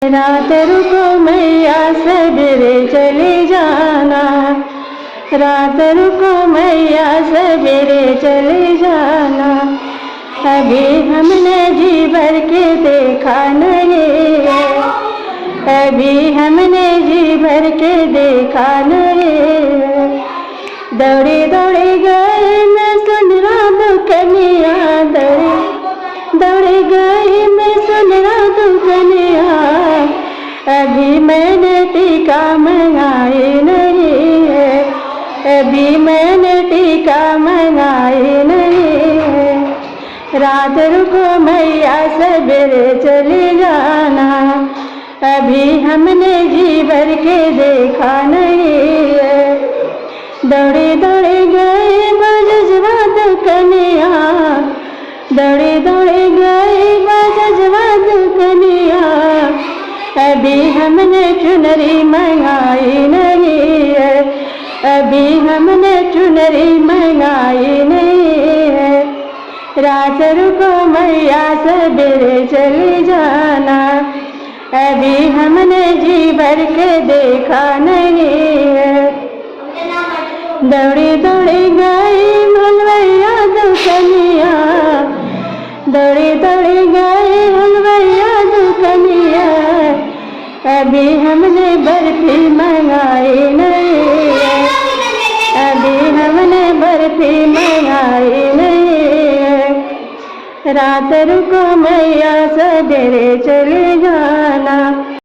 रात रुको मैया सवेरे चले जाना, रात रुको मैया सवेरे चले जाना। अभी हमने जी भर के देखा नहीं, अभी हमने जी भर के देखा नहीं। दौड़ी दौड़ी गई मैं सुन रहा दुखनिया, दौड़ी गई मैं सुन रहा दुखनिया। अभी मैंने टीका मंगाई नहीं है, अभी मैंने टीका मंगाई नहीं है। रात रुको मैया सवेरे चली जाना, अभी हमने जी भर के देखा नहीं है। दौड़ी दौड़ी गई बजवा दुकनिया, दौड़ी दौड़ी गई बजवा दुकनिया। अभी हमने चुनरी मंगाई नहीं है, अभी हमने चुनरी मंगाई नहीं है। रात रुको मैया सवेरे चली जाना, अभी हमने जी भर के देखा नहीं है। दौड़ी दौड़ी गई हलवैया दुकनिया, दौड़ी दौड़ी गई हलवैया दुकनिया। अभी हमने बर्फी मंगाई नहीं है, अभी हमने बर्फी मंगाई नहीं है। रात रुको मैया सवेरे चले जाना,